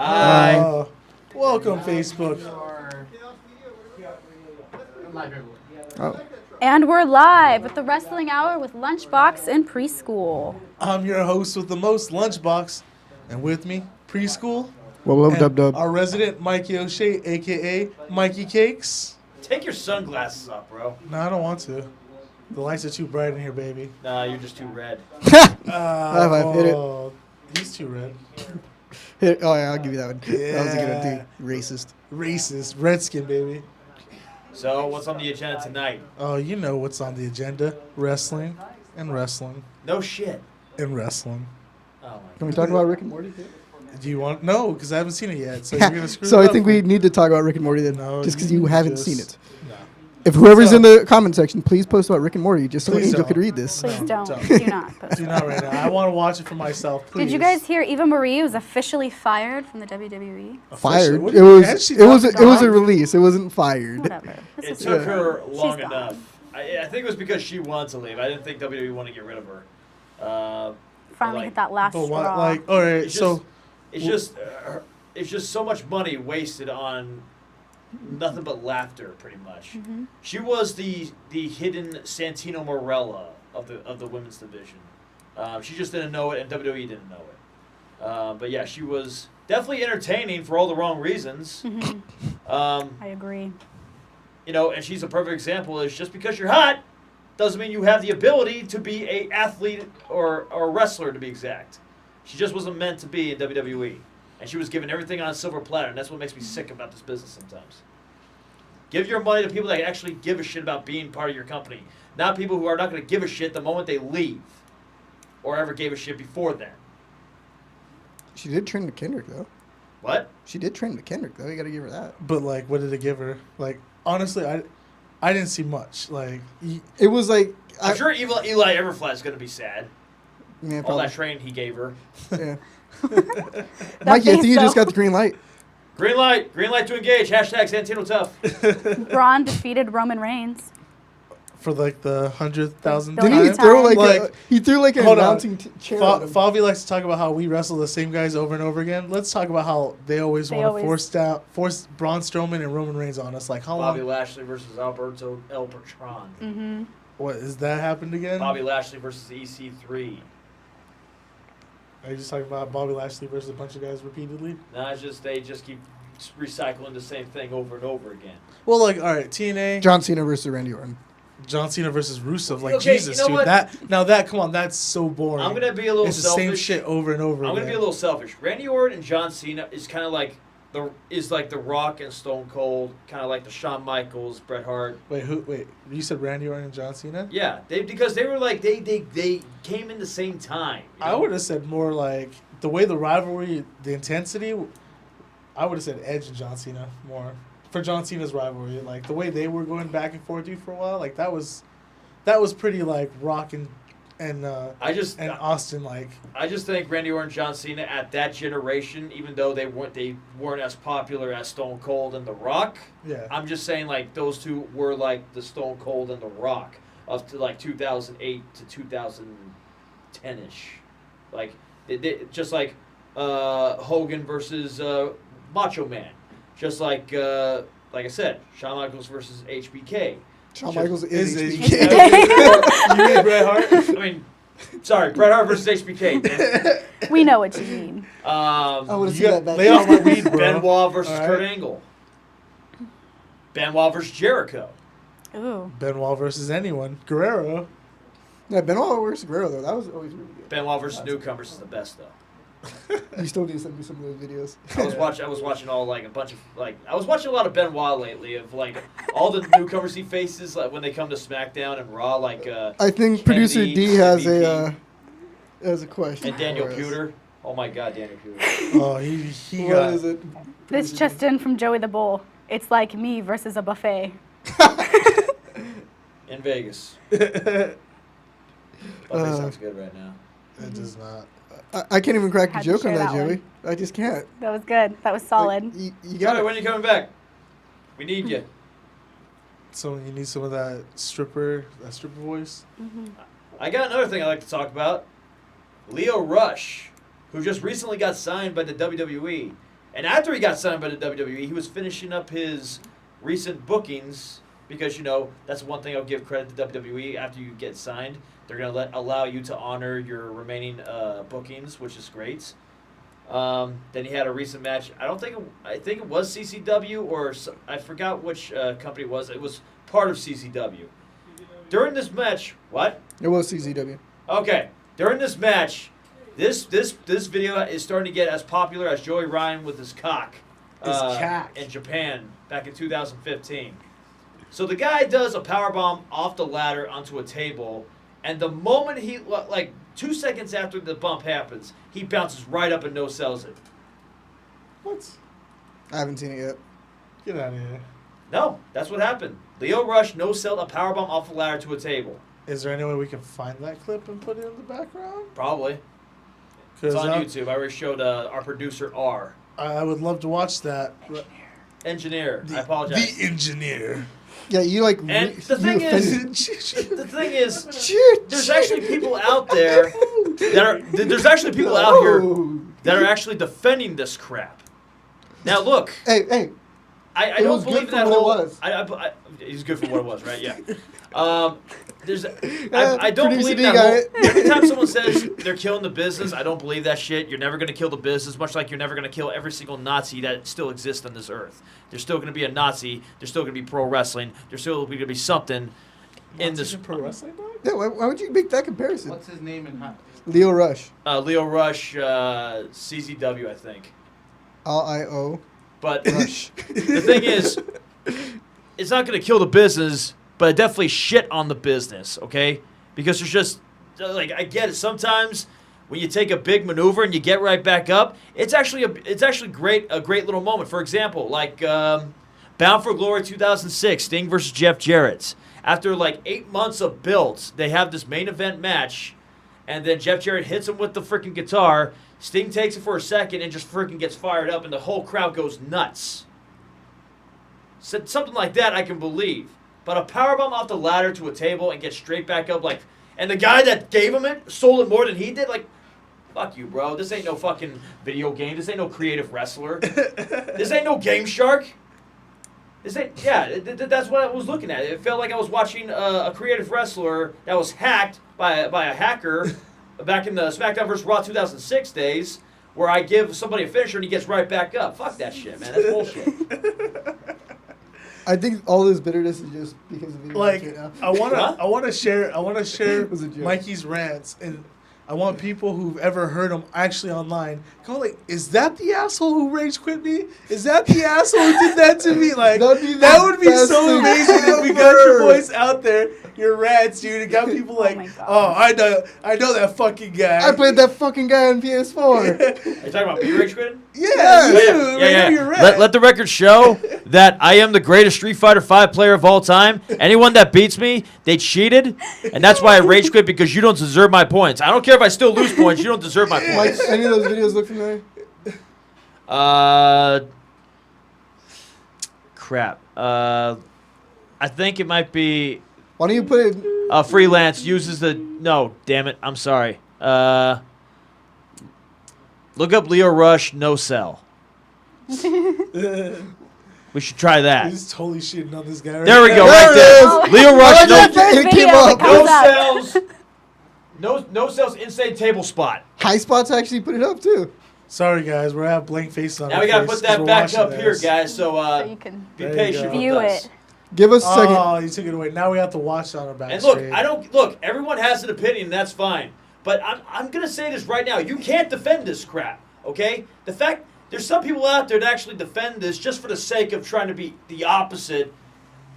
Hi. Welcome, Facebook. Oh. And we're live with the Wrestling Hour with Lunchbox and Preschool. I'm your host with the most, Lunchbox, and with me, Preschool. Well, and dub. Our resident Mikey O'Shea, a.k.a. Mikey Cakes. Take your sunglasses off, bro. No, I don't want to. The lights are too bright in here, baby. Nah, you're just too red. High five, hit it. He's too red. Hit it. Oh, yeah, I'll give you that one. Yeah. That was a good one, too. Racist. Racist. Redskin, baby. So, what's on the agenda tonight? Oh, you know what's on the agenda. Wrestling and wrestling No shit. and wrestling. Oh my Can we talk about Rick and Morty? Do you want... No, because I haven't seen it yet, so you're going to screw So it I up. think we need to talk about Rick and Morty then, No, just because you haven't seen it. No. If whoever's in the comment section, please post about Rick and Morty, just so Please Angel don't. could read this. Please don't. don't. Do not post Do it. not right now. I want to watch it for myself, please. Did you guys hear Eva Marie was officially fired from the WWE? Fired. What It do you- was. has she It was. not It was a died? release. It wasn't fired. Whatever. It This is took her long She's gone. enough. I think it was because she wanted to leave. I didn't think WWE wanted to get rid of her. Finally like- hit that last But straw. what, like, all right, It's so... it's just so much money wasted on nothing but laughter, pretty much. Mm-hmm. She was the hidden Santino Marella of the women's division. She just didn't know it, and WWE didn't know it. But yeah, she was definitely entertaining for all the wrong reasons. I agree. You know, and she's a perfect example. Is just because you're hot doesn't mean you have the ability to be a athlete or a wrestler, to be exact. She just wasn't meant to be in WWE. And she was given everything on a silver platter, and that's what makes me sick about this business sometimes. Give your money to people that actually give a shit about being part of your company, not people who are not going to give a shit the moment they leave or ever gave a shit before then. She did train McKendrick though. What? She did train McKendrick though. You got to give her that. But, like, what did it give her? Like, honestly, I didn't see much. Like, It was like. I'm sure Eli Everflat is going to be sad. Yeah, All probably. that training he gave her. Yeah. Mikey, I think you just got the green light. Green light to engage. Hashtag Santino Tough. Braun defeated Roman Reigns. for, like, the 100,000th Didn't Didn't he Time. throw like, Like, he threw like an hold on. announcing chair at him. Favi likes to talk about how we wrestle the same guys over and over again. Let's talk about how they always want to force Braun Strowman and Roman Reigns on us. Like, how Bobby long? Lashley versus Alberto El Patron. Mm-hmm. What, is that happened again? Bobby Lashley versus EC3. Are you just talking about Bobby Lashley versus a bunch of guys repeatedly? No, it's just they just keep recycling the same thing over and over again. Well, like, all right, TNA, John Cena versus Randy Orton. John Cena versus Rusev. Like, Okay, Jesus, you know dude. what? Come on, that's so boring. I'm gonna be a little It's the selfish. same shit over and over I'm again. gonna be a little selfish. Randy Orton and John Cena is kind of like the Rock and Stone Cold, kind of like the Shawn Michaels, Bret Hart. Wait, you said Randy Orton and John Cena? Yeah, because they were like they came in the same time. You I know? would have said more like the way the rivalry, the intensity. I would have said Edge and John Cena more for John Cena's rivalry. Like the way they were going back and forth for a while. Like that was pretty like Rock and Austin like. I just think Randy Orton and John Cena at that generation, even though they weren't as popular as Stone Cold and The Rock. Yeah. I'm just saying like those two were like the Stone Cold and The Rock up to like 2008 to 2010ish, like just like Hogan versus Macho Man, just like I said, Shawn Michaels versus HBK. Shawn Michaels is HBK. HBK. You mean Bret Hart? I mean, sorry, Bret Hart versus HBK. Man. We know what you mean. I would have seen that back lay off my then. weed, bro. Benoit versus All right. Kurt Angle. Benoit versus Jericho. Ooh. Benoit versus anyone. Guerrero. Yeah, Benoit versus Guerrero though. That was always really good. Benoit versus Newcomers is the best though. You still need to send me some of those videos. I was watching all like a bunch of I was watching a lot of Benoit lately of like all the newcomers he faces like when they come to SmackDown and Raw like I think Kennedy, producer D has MVP, a question. and Daniel for us. Pewter. Oh my God, Daniel Pewter. Oh, he What got. is it? This just in from Joey the Bull. It's like me versus a buffet. In Vegas. It Buffet sounds good right now. does not. I can't even crack a Had to joke on share that, that Joey. I just can't. That was good. That was solid. Like, you Johnny, got when are you coming back? We need you. So you need some of that stripper voice. I got another thing I'd like to talk about. Leo Rush, who just recently got signed by the WWE, And after he got signed by the WWE, he was finishing up his recent bookings because, that's one thing I'll give credit to WWE. After you get signed, they're going to allow you to honor your remaining bookings, which is great. Then he had a recent match. I think it was CCW or I forgot which company it was. It was part of CCW. During this match, what? It was CZW. Okay. During this match, this video is starting to get as popular as Joey Ryan with his cock. In Japan back in 2015. So the guy does a powerbomb off the ladder onto a table, and the moment he, 2 seconds after the bump happens, he bounces right up and no-sells it. What? I haven't seen it yet. Get out of here. No, that's what happened. Lio Rush no-selled a powerbomb off the ladder to a table. Is there any way we can find that clip and put it in the background? Probably. It's on YouTube. I already showed our producer, R. I would love to watch that. Engineer. I apologize. The engineer. Yeah, you like. And the thing is, there's actually people out there there's actually people out here that are actually defending this crap. Now look. Hey. I don't believe that whole. He's good for what it was, right? Yeah. I don't believe that whole. Every time someone says they're killing the business, I don't believe that shit. You're never going to kill the business, much like you're never going to kill every single Nazi that still exists on this earth. There's still going to be a Nazi. There's still going to be pro wrestling. There's still going to be something in this. Pro wrestling, dog? Yeah, why would you make that comparison? What's his name in hot? Lio Rush. Lio Rush, CZW, I think. L-I-O. But Rush. the thing is, it's not going to kill the business, but it definitely shit on the business, okay? Because there's just, I get it. Sometimes when you take a big maneuver and you get right back up, it's actually a great little moment. For example, Bound for Glory 2006, Sting versus Jeff Jarrett. After 8 months of build, they have this main event match, and then Jeff Jarrett hits him with the freaking guitar. Sting takes it for a second and just freaking gets fired up, and the whole crowd goes nuts. So, something like that I can believe. But a powerbomb off the ladder to a table and get straight back up, and the guy that gave him it sold it more than he did, fuck you, bro. This ain't no fucking video game. This ain't no creative wrestler. This ain't no Game Shark. That's what I was looking at. It felt like I was watching a creative wrestler that was hacked by a hacker back in the SmackDown vs. Raw 2006 days, where I give somebody a finisher and he gets right back up. Fuck that shit, man. That's bullshit. I think all this bitterness is just because of video. I want to share was a joke. Mikey's rants, and I want people who've ever heard him actually online go is that the asshole who rage quit me? Is that the asshole who did that to me? That would be so amazing if we got your voice out there, your rants, dude, and got people I know that fucking guy. I played that fucking guy on PS4. Are you talking about me rage quitting? Yeah. Let the record show that I am the greatest Street Fighter V player of all time. Anyone that beats me, they cheated, and that's why I rage quit, because you don't deserve my points. I don't care if I still lose points. You don't deserve my points. Any of those videos look familiar? Crap. I think it might be. Why don't you put it? Freelance uses the. No, damn it. I'm sorry. Look up Lio Rush, no sell. We should try that. He's totally shitting on this guy. There we go, right there. Lio Rush, No sells. No sells inside table spot. High Spots actually put it up too. Sorry guys, we're have blank faces on. Now we gotta put that back up here, guys. So you can be patient view with us. it. Give us a second. Oh, you took it away. Now we have to watch it on our back. And look, everyone has an opinion, that's fine. But I'm gonna say this right now. You can't defend this crap, okay? The fact there's some people out there that actually defend this just for the sake of trying to be the opposite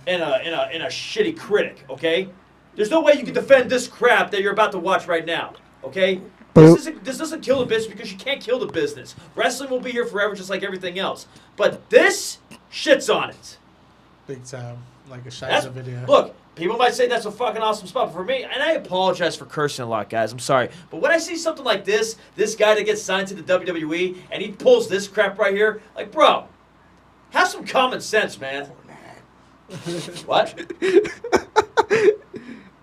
and a shitty critic, okay? There's no way you can defend this crap that you're about to watch right now, okay? This doesn't kill the business because you can't kill the business. Wrestling will be here forever just like everything else. But this shits on it. Big time. Like a Shiza video. Look, people might say that's a fucking awesome spot. But for me, and I apologize for cursing a lot, guys. I'm sorry. But when I see something like this guy that gets signed to the WWE, and he pulls this crap right here, bro, have some common sense, man. What?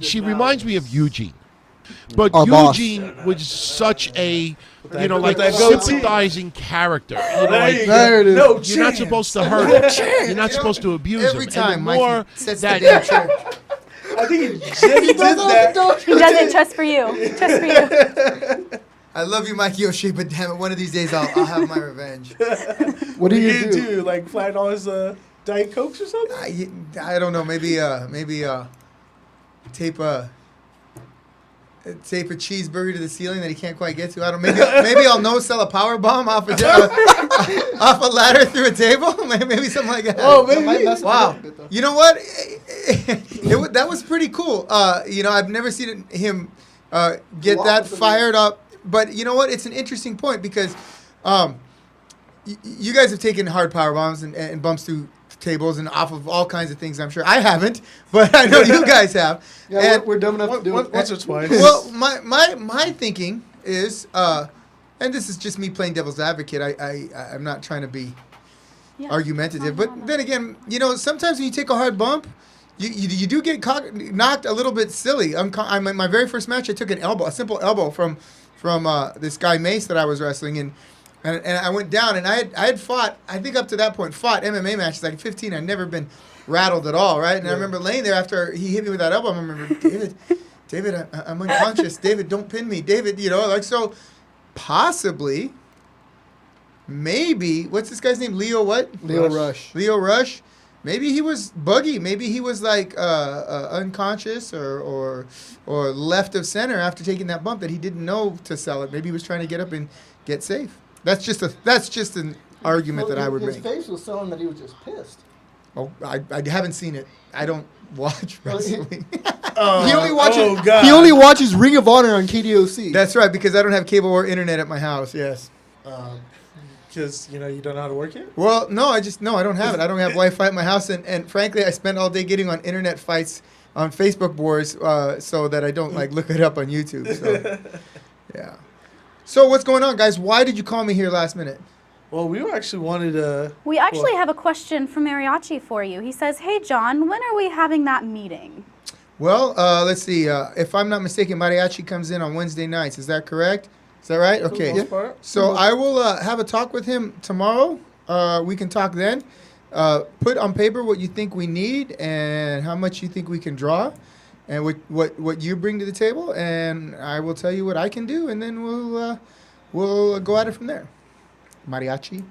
she reminds me of Eugene. But Our boss. Eugene was such a, that- like with that sympathizing character. There it is. No You're not chance. supposed to hurt him. You're not supposed to abuse Every him. time And the more Mikey sets the that damn chair. I think he just did that. He does it just for you. Just for you. I love you, Mikey O'Shea, but damn it, one of these days I'll have my revenge. What do you gonna do? Like flat all his Diet Cokes or something? I don't know. Maybe tape a cheeseburger to the ceiling that he can't quite get to. I don't. Maybe I'll no sell a power bomb off a ladder through a table. Maybe something like that. Oh, That might mess maybe. with Wow. it a bit, though. You know what? That was pretty cool. I've never seen him get Wow, that that's fired up. But you know what? It's an interesting point because you guys have taken hard power bombs and bumps through tables and off of all kinds of things. I'm sure I haven't, but I know you guys have. Yeah, And- we're dumb enough to do it. Once or twice. well, my thinking is, and this is just me playing devil's advocate. I'm not trying to be Yeah. argumentative, but then again, sometimes when you take a hard bump, you do get knocked a little bit silly. My very first match, I took a simple elbow from this guy Mace that I was wrestling, and I went down, and I had fought, I think up to that point, MMA matches like 15. I'd never been rattled at all, right? And I remember laying there after he hit me with that elbow. I remember, David, I'm unconscious. David, don't pin me. David, so possibly, maybe, what's this guy's name? Leo what? Leo Rush. Leo Rush. Maybe he was buggy. Maybe he was like unconscious or left of center after taking that bump that he didn't know to sell it. Maybe he was trying to get up and get safe. That's just an argument that I would his make. face was selling that he was just pissed. Oh, I haven't seen it. I don't watch wrestling. He only God. watches Ring of Honor on KDOC. That's right, because I don't have cable or internet at my house. Yes. Because you don't know how to work it. Well, no, I don't have it. I don't have Wi-Fi at my house, and frankly, I spend all day getting on internet fights on Facebook boards so that I don't look it up on YouTube. So, yeah. So what's going on, guys? Why did you call me here last minute? Well, we actually wanted to. We actually have a question from Mariachi for you. He says, "Hey John, when are we having that meeting?" Well, let's see. If I'm not mistaken, Mariachi comes in on Wednesday nights. Is that correct? Is that right? Okay. For the most part. So I will have a talk with him tomorrow. We can talk then. Put on paper what you think we need and how much you think we can draw, and what you bring to the table, and I will tell you what I can do, and then we'll go at it from there. Mariachi,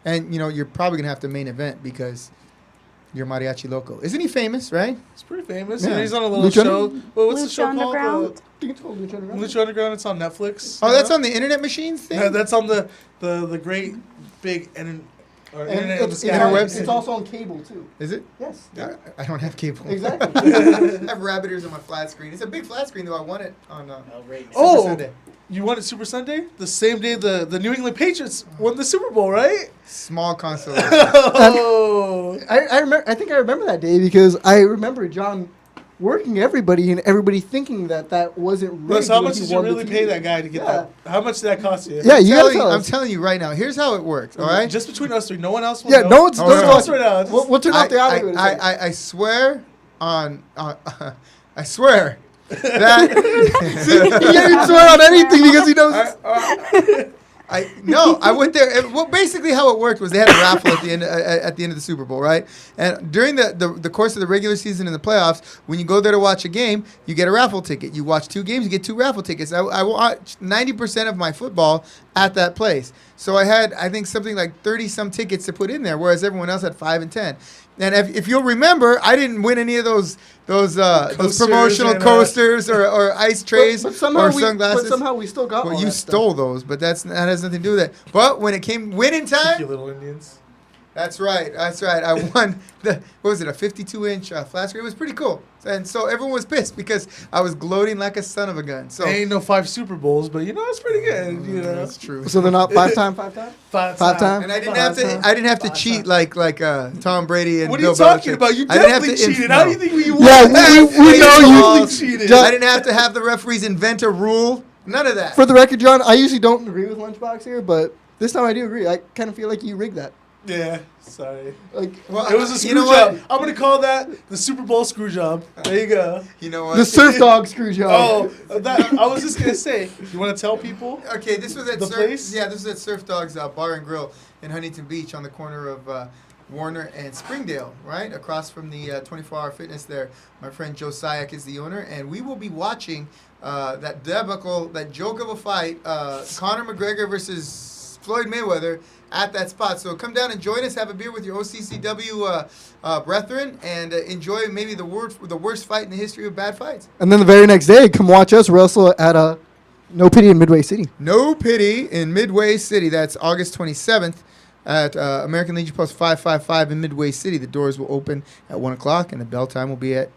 and you're probably gonna have to main event because you're Mariachi Loco. Isn't he famous, right? It's pretty famous. Yeah. And he's on a little Lucha? show. Well, what's the Lucha show Underground? called? I think it's called Lucha Underground. Lucha Underground. It's on Netflix. Oh, that's on the internet machines thing. Yeah, that's on the great big And internet of the it's, sky. Interwebs. it's also on cable too. Is it? Yes. I don't have cable. Exactly. I have rabbit ears on my flat screen. It's a big flat screen though. I want it on Super Oh, Sunday. you won it Super Sunday? The same day the New England Patriots won the Super Bowl, right? Small consolation. Oh. I remember. I think I remember that day because I remember John working everybody and everybody thinking that wasn't rigged. Russ, how when much he did you won the really pay TV. that guy to get Yeah. that? How much did that cost you? Yeah, you gotta tell I'm us. telling you right now. Here's how it works. All right. Just between us three, no one else will Yeah, know. no one's All no right. one's Right now, just- We'll turn off the audio. in a second. I swear on I swear that He didn't swear on anything because he knows. I went there. Well, basically how it worked was they had a raffle at the end of the Super Bowl, right? And during the course of the regular season and the playoffs, when you go there to watch a game, you get a raffle ticket. You watch 2 games, you get 2 raffle tickets. I watched 90% of my football at that place. So I had, I think, something like 30 some tickets to put in there, whereas everyone else had 5 and 10. And if you'll remember, I didn't win any of those promotional and, coasters or ice trays but somehow or sunglasses. But somehow we still got. Well, all you that stole stuff. those, but that has nothing to do with it. But when it came winning You time, little Indians. that's right. I won a 52-inch flat screen. It was pretty cool, and so everyone was pissed because I was gloating like a son of a gun. So Ain't no 5 Super Bowls, but it's pretty good. that's true. So they're not 5-time. Five time? And I didn't have to cheat like Tom Brady and What are Bill you talking Belichick. about? You I didn't have definitely to cheated. How do you think we won? Yeah, we know you. cheated. I didn't have to have the referees invent a rule. None of that. For the record, John, I usually don't agree with Lunchbox here, but this time I do agree. I kind of feel like you rigged that. Yeah, sorry. Like, Well, It was a screw you know job. what? I'm gonna call that the Super Bowl screw job. There you go. You know what? the surf dog screw job. Oh, I was just gonna say. You want to tell people? Okay, this was at The place? Yeah, this was at Surf Dogs Bar and Grill in Huntington Beach on the corner of Warner and Springdale, right across from the 24-hour fitness there. My friend Joe Sayak is the owner, and we will be watching that debacle, that joke of a fight, Conor McGregor versus Floyd Mayweather at that spot. So come down and join us, have a beer with your OCCW brethren, and enjoy maybe the worst fight in the history of bad fights. And then the very next day, come watch us wrestle at No Pity in Midway City. No Pity in Midway City. That's August 27th at American Legion Post 555 in Midway City. The doors will open at 1 o'clock, and the bell time will be at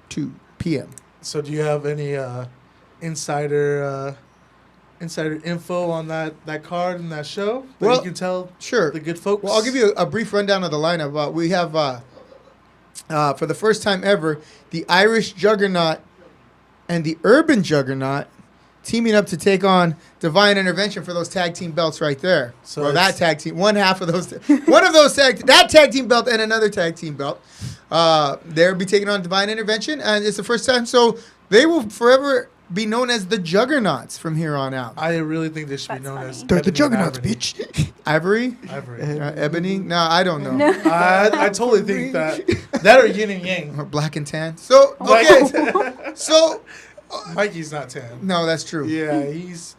2 p.m. So, do you have any insider info on that card and that show that Well, you can tell Sure. the good folks? Well, I'll give you a brief rundown of the lineup. We have, for the first time ever, the Irish Juggernaut and the Urban Juggernaut teaming up to take on Divine Intervention for those tag team belts right there. So Or that tag team, one half of those, that tag team belt and another tag team belt. They'll be taking on Divine Intervention, and it's the first time, so they will forever be known as the Juggernauts from here on out. I really think they should be That's known funny. as. They're the Ebony Juggernauts, Ivory. bitch. Ivory? Ivory. Ebony? No, I don't know. I totally think that or yin and yang. Or black and tan. So, okay. So, Mikey's not tan. no, that's true. Yeah, he's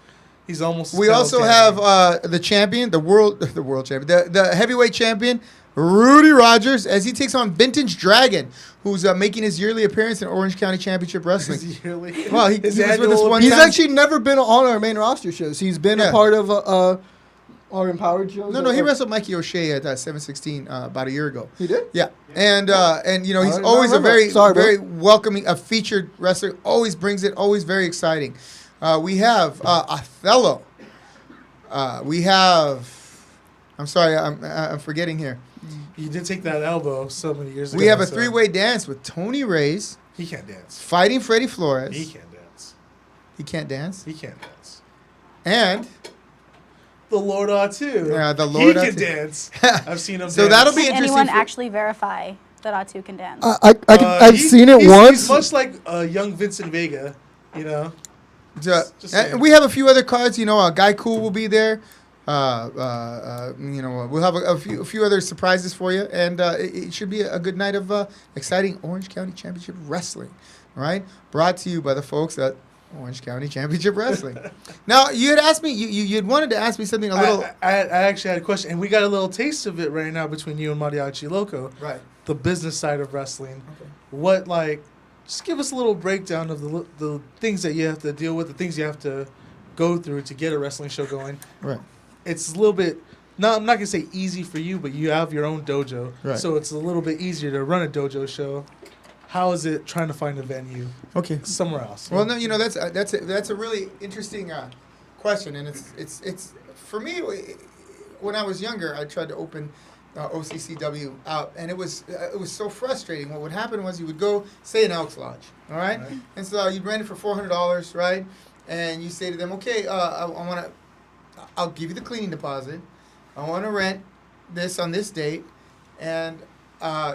almost. We pale also tan. have the champion, the world champion, the heavyweight champion, Rudy Rogers, as he takes on Vintage Dragon, who's making his yearly appearance in Orange County Championship Wrestling. His yearly. Well, he his was with us annual- one He's time. actually never been on our main roster shows. He's been Yeah. a part of our Empowered shows. No, he wrestled Mikey O'Shea at 716 about a year ago. He did? Yeah, and you know he's I don't always a remember. very Sorry, bro. very welcoming, a featured wrestler. Always brings it. Always very exciting. We have Othello. We have. I'm sorry, I'm forgetting here. You did take that elbow so many years ago. We have a so three-way dance with Tony Reyes He can't dance. fighting Freddy Flores. He can't dance. He can't dance. He can't dance. And The Lord too. Yeah, the Lord He Atu. can dance. I've seen him. So dance. that'll be Can interesting. anyone for- actually verify that Atu can dance? I've seen it he's once. much like young Vincent Vega, you know. Just saying. and we have a few other cards. You know, Guy Cool will be there. You know, we'll have a few other surprises for you, and it should be a good night of exciting Orange County Championship Wrestling. All right, brought to you by the folks at Orange County Championship Wrestling. Now, you had asked me, you had wanted to ask me something a little. I actually had a question, and we got a little taste of it right now between you and Mariachi Loco. Right. The business side of wrestling. Okay. What just give us a little breakdown of the things that you have to deal with, the things you have to go through to get a wrestling show going. Right. It's a little bit. No, I'm not gonna say easy for you, but you have your own dojo, Right. so it's a little bit easier to run a dojo show. How is it trying to find a venue Okay. somewhere else? Well, no, you know that's a really interesting question, and it's for me. When I was younger, I tried to open OCCW out, and it was so frustrating. What would happen was you would go say an Elks Lodge, all right, Right. and so you'd rent it for $400, right, and you say to them, okay, I'll give you the cleaning deposit. I want to rent this on this date, and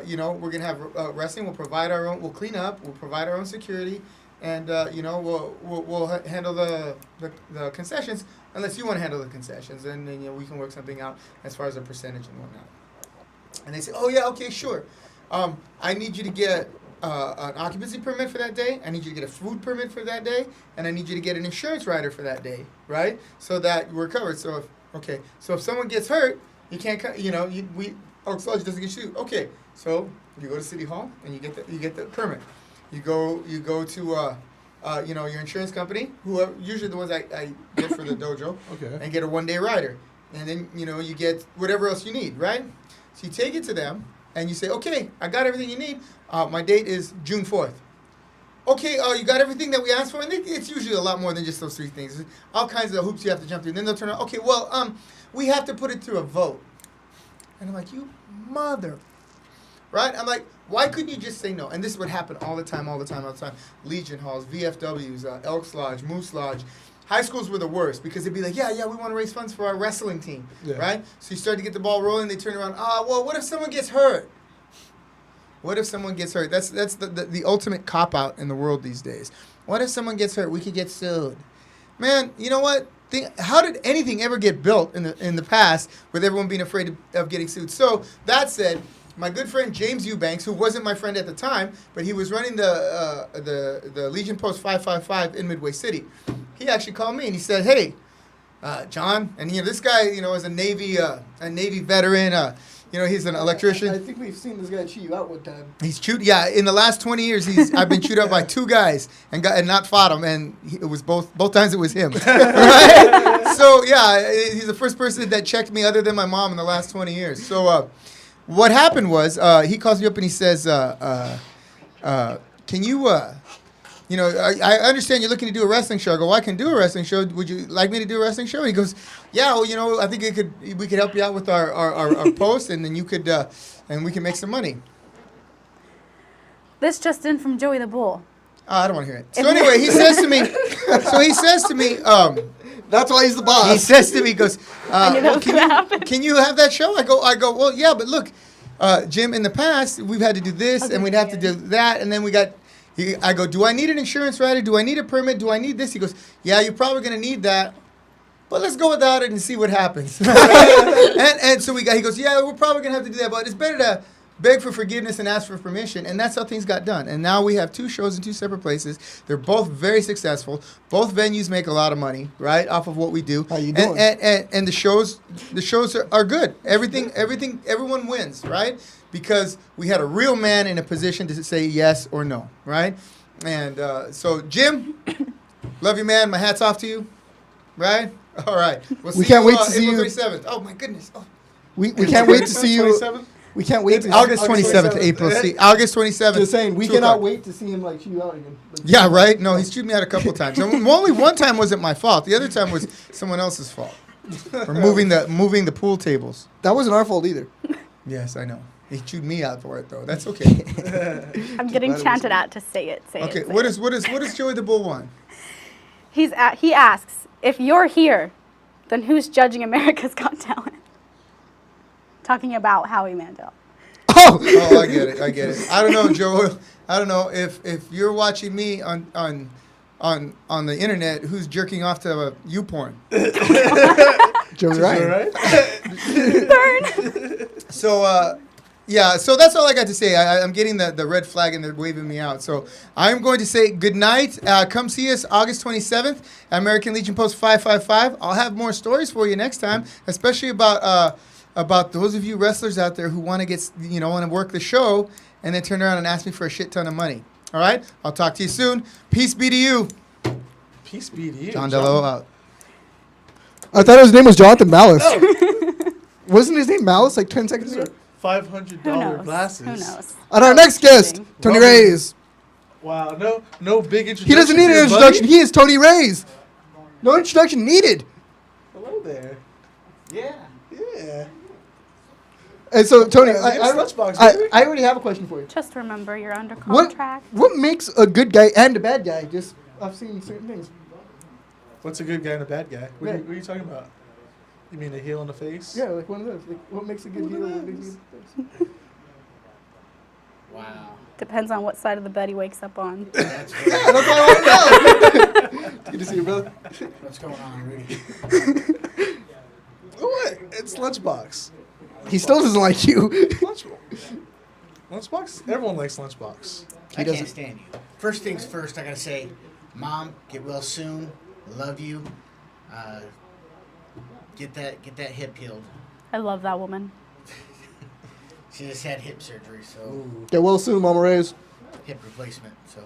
you know, we're gonna have wrestling. We'll provide our own. We'll clean up. We'll provide our own security, and you know, we'll handle the concessions unless you want to handle the concessions, and then you know we can work something out as far as a percentage and whatnot. And they say, oh yeah, okay, sure. I need you to get an occupancy permit for that day. I need you to get a food permit for that day, and I need you to get an insurance rider for that day, right? So that we're covered. So if someone gets hurt, you can't. You know, Oaks Lodge doesn't get sued. Okay, so you go to City Hall and you get the permit. You go to you know, your insurance company, who are usually the ones I get for the dojo, Okay. and get a 1-day rider, and then you know you get whatever else you need, right? So you take it to them and you say, okay, I got everything you need. My date is June 4th. Okay, you got everything that we asked for, and it's usually a lot more than just those three things. All kinds of hoops you have to jump through. And then they'll turn around. Okay, well, we have to put it through a vote. And I'm like, you mother, right? I'm like, why couldn't you just say no? And this would happen all the time. Legion Halls, VFWs, Elks Lodge, Moose Lodge, high schools were the worst because they'd be like, yeah, we want to raise funds for our wrestling team, Yeah. right? So you start to get the ball rolling. They turn around. Well, what if someone gets hurt? What if someone gets hurt? That's the ultimate cop out in the world these days. What if someone gets hurt? We could get sued. Man, you know what? How did anything ever get built in the past with everyone being afraid of getting sued? So that said, my good friend James Eubanks, who wasn't my friend at the time, but he was running the Legion Post 555 in Midway City. He actually called me and he said, "Hey, John," and this guy, is a Navy veteran. He's an electrician. I think we've seen this guy cheat you out one time. He's chewed. Yeah, in the last 20 years, I've been chewed out by 2 guys and not fought him, and it was both times it was him. Right? So yeah, he's the first person that checked me other than my mom in the last 20 years. So what happened was he calls me up and he says, "Can you?" I understand you're looking to do a wrestling show. I go, well, I can do a wrestling show. Would you like me to do a wrestling show? And he goes, yeah, well, I think we could help you out with our post, and then you could, and we can make some money. This just in from Joey the Bull. I don't want to hear it. So anyway, he says to me, that's why he's the boss. He says to me, he goes, I knew that was gonna happen. can you have that show? I go, well, yeah, but look, Jim, in the past, we've had to do this, and we'd have to do that, and then I go, do I need an insurance rider? Do I need a permit? Do I need this? He goes, yeah, you're probably going to need that. But let's go without it and see what happens. and so he goes, yeah, we're probably going to have to do that. But it's better to beg for forgiveness and ask for permission. And that's how things got done. And now we have 2 shows in 2 separate places. They're both very successful. Both venues make a lot of money, right, off of what we do. How you doing? And the shows are good. Everyone wins, right? Because we had a real man in a position to say yes or no, right? And so, Jim, love you, man. My hat's off to you, right? All right. We can't wait to see April you. 27th. Oh, my goodness. Oh. We can't wait to see you. 27th? We can't wait to August 27th, April. August 27th. Just saying, we 2 cannot o'clock. wait to see him chew you out again. Yeah, right? No, he's chewed me out a couple times. And only one time wasn't my fault. The other time was someone else's fault. For moving the pool tables. That wasn't our fault either. Yes, I know. He chewed me out for it, though. That's okay. I'm getting chanted at to say it. Say Okay, it. what does Joey the Bull want? He asks, if you're here, then who's judging America's Got Talent? Talking about Howie Mandel. Oh, I get it. I don't know, Joe. I don't know if you're watching me on the internet, who's jerking off to YouPorn. Joey Ryan. Burn. So, so that's all I got to say. I'm getting the red flag and they're waving me out. So I'm going to say good night. Come see us August 27th at American Legion Post 555. I'll have more stories for you next time, especially about those of you wrestlers out there who want to want to work the show and then turn around and ask me for a shit ton of money. All right? I'll talk to you soon. Peace be to you. Peace be to you. John Dello out. I thought his name was Jonathan Malice. Wasn't his name Malice 10 seconds ago? $500 glasses. Who knows? And our next guest, Tony Welcome. Reyes. Wow, no big introduction. He doesn't need an here, introduction. buddy. He is Tony Reyes. No introduction needed. Hello there. Yeah. Yeah. And so, Tony, Yeah, I Lunchbox, baby. already have a question for you. Just remember, you're under What contract. what makes a good guy and a bad guy? Just I've seen certain things. What's a good guy and a bad guy? What, Yeah. what are you talking about? You mean a heel in the face? Yeah, like one of those. Like, what makes a good heel? What makes a good face? Wow. Depends on what side of the bed he wakes up on. That's Yeah, that's all I want to know. Good to see you, brother. what's going on, Rudy. What? It's Lunchbox. He still doesn't like you. Lunchbox? Everyone likes Lunchbox. I doesn't- can't stand you. First things first, I gotta say, Mom, get well soon. Love you. Get that hip healed. I love that woman. She just had hip surgery, so Get well soon, Mama Reyes. hip replacement. So,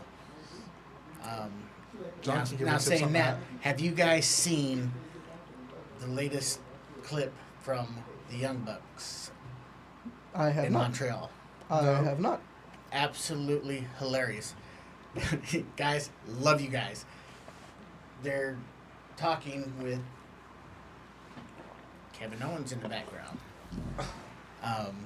John can give now us tips saying on that, have you guys seen the latest clip from the Young Bucks I have in not. Montreal? I have not. Absolutely hilarious. Guys, love you guys. They're talking with Kevin Owens in the background. And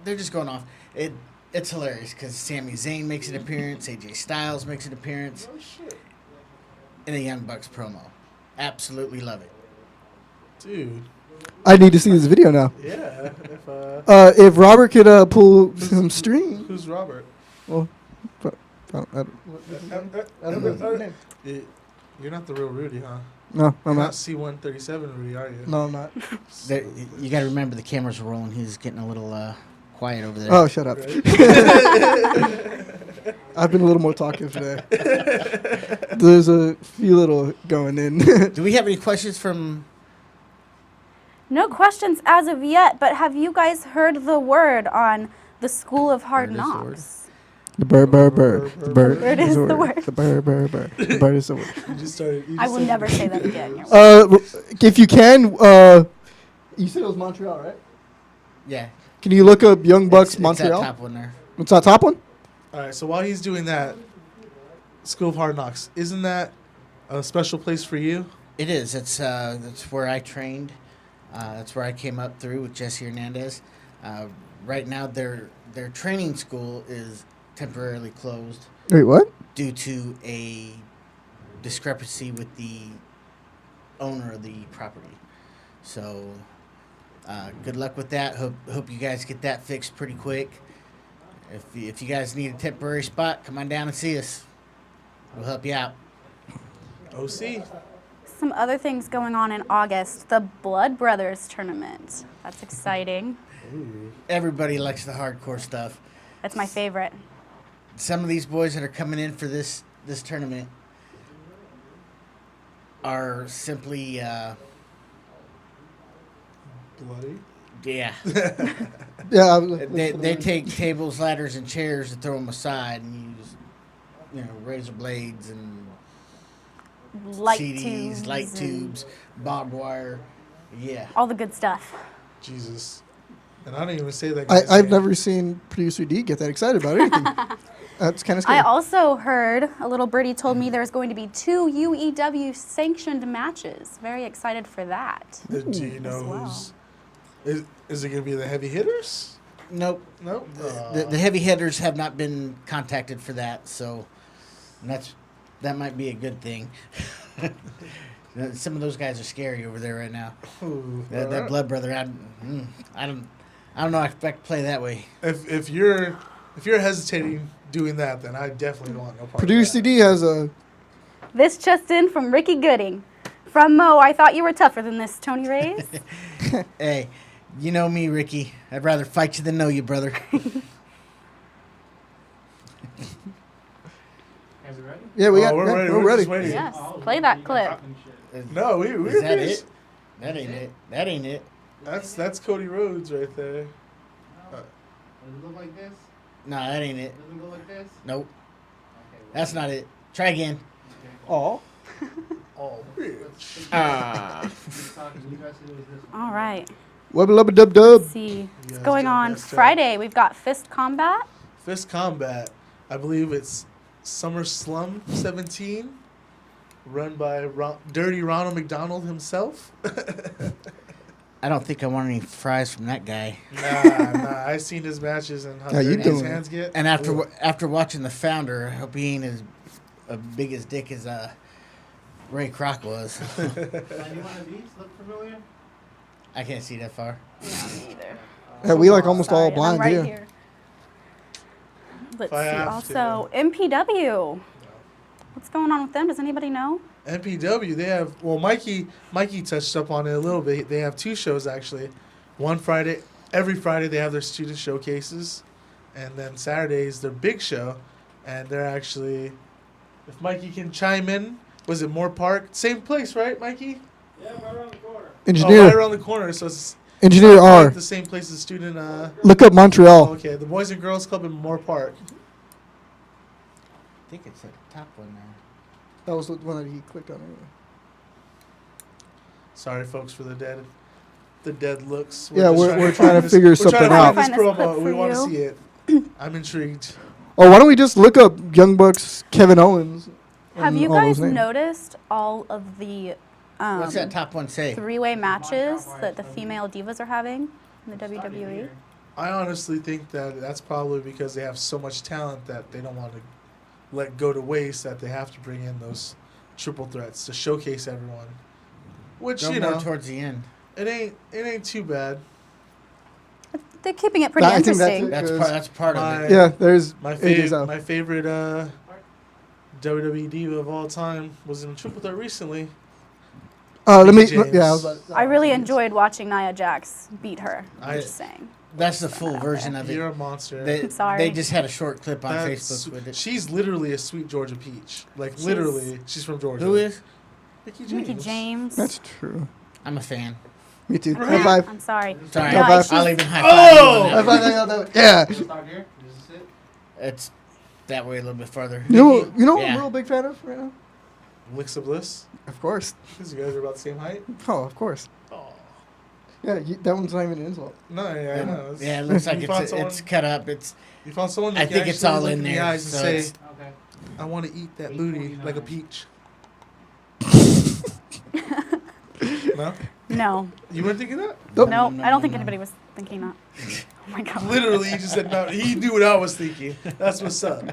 they're just going off. It's hilarious because Sami Zayn makes an appearance, AJ Styles makes an appearance. in a Young Bucks promo. Absolutely love it. Dude. I need to see this video now. Yeah. If If Robert could pull some stream. who's Robert? Well, I don't know his name. You're not the real Rudy, huh? No, I'm You're not not. C137 Rudy, are you? No, I'm not. There, you got to remember the cameras are rolling. He's getting a little quiet over there. Oh, shut up. I've been a little more talkative today. There's a few little going in. Do we have any questions from... No questions as of yet, but have you guys heard the word on the School of Hard Word is the word. Knocks? The bird. The bird Bird is the word. The bird. The bird is the word. You just started. I will never say that again. You're welcome. If you can, you said it was Montreal, right? Yeah. Can you look up Young Bucks It's Montreal? that top one there. What's that top one? All right, so while he's doing that, School of Hard Knocks, isn't that a special place for you? It is. That's where I trained. That's where I came up through with Jesse Hernandez. Right now, their training school is temporarily closed Wait, what? due to a discrepancy with the owner of the property. So, good luck with that. Hope you guys get that fixed pretty quick. If you guys need a temporary spot, come on down and see us. We'll help you out. OC. Some other things going on in August. The Blood Brothers tournament. That's exciting. Everybody likes the hardcore stuff. That's my favorite. Some of these boys that are coming in for this tournament are simply, Bloody. yeah. Yeah. They take tables, ladders, and chairs and throw them aside and use, razor blades and Light CDs, tubes. light and tubes, barbed wire. Yeah. All the good stuff. Jesus. And I don't even say that. guy's I've name. never seen Producer D get that excited about anything. That's kind of scary. I also heard, a little birdie told me there's going to be 2 UEW sanctioned matches. Very excited for that. Do you know as well. who's? Is it going to be the heavy hitters? Nope. Nope. The heavy hitters have not been contacted for that, so that might be a good thing. Some of those guys are scary over there right now. Ooh, That Blood Brother, I don't know if I can play that way. If you're hesitating doing that, then I definitely don't want no part Producer of D has a. This just in from Ricky Gooding. From Mo, I thought you were tougher than this, Tony Reyes. Hey, you know me, Ricky. I'd rather fight you than know you, brother. Yeah, we Oh, got. we're yeah, ready. We're We're ready. just waiting. Yes, play that clip. No, we're Is that just- it? That ain't it. That ain't it. That's Cody Rhodes right there. Does it look like this? No, that ain't it. Does it look like this? Nope. That's not it. Try again. Oh. Oh, bitch. Ah. All right. Wubba lubba dub dub. Let's see. What's guys going did on best job. Friday? We've got Fist Combat. Fist Combat. I believe it's SummerSlam 17, run by Dirty Ronald McDonald himself. I don't think I want any fries from that guy. Nah. I've seen his matches and how How you dirty his doing? hands get. And Ooh. after watching the founder, I hope he ain't as big as dick as Ray Kroc was. Any one of these look familiar? I can't see that far. Yeah, me either. Yeah, we like almost Sorry, all and I'm blind right here. Let's If I see. have Also, MPW. What's going on with them? Does anybody know? MPW, they have, well, Mikey touched up on it a little bit. They have 2 shows, actually. Every Friday they have their student showcases, and then Saturday is their big show, and they're actually, if Mikey can chime in, was it Moore Park? Same place, right, Mikey? Yeah, right around the corner. Engineer. Oh, right around the corner, so it's Engineer R. the same place as student, Look up Montreal. okay, the Boys and Girls Club in Moore Park. I think it's the top one there. That was the one that he clicked on anyway. Sorry, folks, for the dead looks. Yeah, just we're trying to find figure we're trying something to out. find this Find this clip promo. for We want to you. see it. I'm intrigued. Oh, why don't we just look up Young Bucks, Kevin Owens? Have and you all those guys names? noticed all of the What's that top one say? 3-way matches that the female divas are having in the WWE? I honestly think that that's probably because they have so much talent that they don't want to let go to waste, that they have to bring in those triple threats to showcase everyone. Which, Go you more know, towards the end. it ain't too bad. They're keeping it pretty I think that's interesting. it. That's part of it. Yeah, there's My AJ Styles. favorite WWE diva of all time was in a triple threat recently. Let me. James. Yeah, I was about to, I really enjoyed watching Nia Jax beat her. I- I'm just saying. That's the full version of it. You're a monster. They, I'm sorry. They just had a short clip on That's- Facebook with it. She's literally a sweet Georgia peach. Like literally, she's from Georgia. Who is? Mickey James. Mickey James. That's true. I'm a fan. Me too. Right? High five. I'm sorry. Sorry, No, High five. I'll even high five. Oh! you on that. High five. Yeah. Can we start here? Is this it? It's that way a little bit farther. You know what Yeah. I'm a real big fan of right now? Licks of Bliss. Of course. Because you guys are about the same height. Oh, of course. Oh. Yeah, that one's not even an insult. No, yeah, I know. Yeah, it looks like You found it's cut up. It's. You found someone. That I can think it's actually all look in in the there, eyes and so say, it's- Okay. "I want to eat that booty like a peach." No, No. you weren't thinking that. Nope. No, no, I don't no, think no. anybody was thinking that. Oh my god. Literally, you just said no. He knew what I was thinking. That's what's up.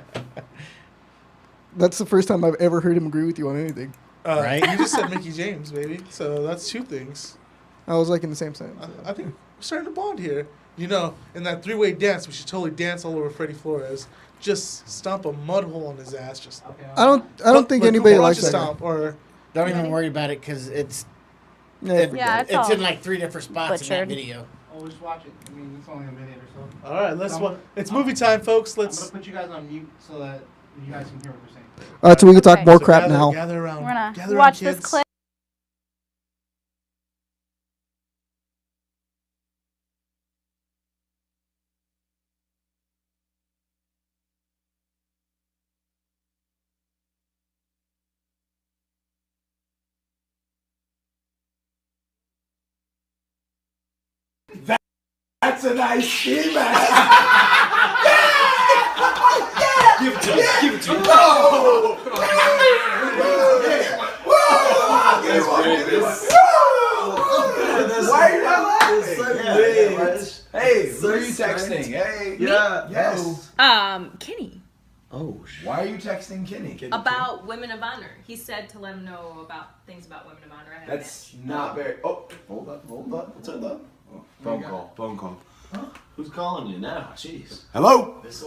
That's the first time I've ever heard him agree with you on anything. Right? You just said Mickey James, baby. So that's two things. I was like in the same sentence. I think we're starting to bond here. You know, in that three-way dance, we should totally dance all over Freddy Flores. Just stomp a mud hole in his ass. Just. Okay. I don't think anybody Cooper likes Rush that. guy. stomp or. Don't even worry about it because it's. Yeah, it's all in like 3 different spots in that butchered. video. Oh, just watch it. I mean, it's only a minute or so. All right, let's. I'm watch. gonna- It's movie time, folks. I'm Let's. gonna put you guys on mute so that you guys can hear what they're saying. So we can talk Okay. more So crap gather, now. Gather around. We're gonna gather watch around, this kids. clip. That's a nice ski mask. Give it to me. Give it to me. Why are you not laughing? Hey, who are you texting? Hey. Yeah. Yes. Kenny. Oh, why are you texting Kenny? About Women of Honor. He said to let him know about things about Women of Honor. I haven't That's not very. Oh, hold up. What's up? Oh, phone call. Huh? Who's calling you now? Jeez. Hello. This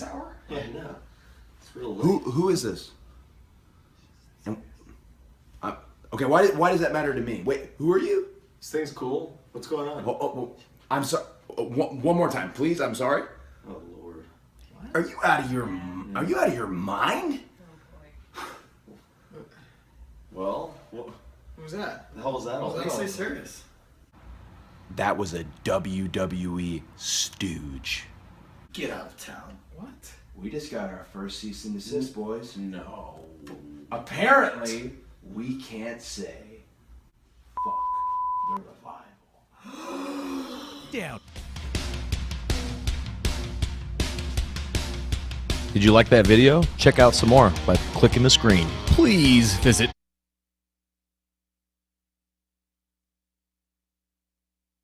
hour? Yeah, no. It's real late. Who is this? Okay, why does that matter to me? Wait, who are you? This thing's cool. What's going on? Oh, I'm sorry. One more time, please. I'm sorry. Oh Lord. Are you out of your mind? Well, Who's that? the hell was that all about? Stay serious. That was a WWE stooge. Get out of town. What? We just got our first cease and desist, boys. No. Apparently, we can't say fuck the revival. Down. Did you like that video? Check out some more by clicking the screen. Please visit.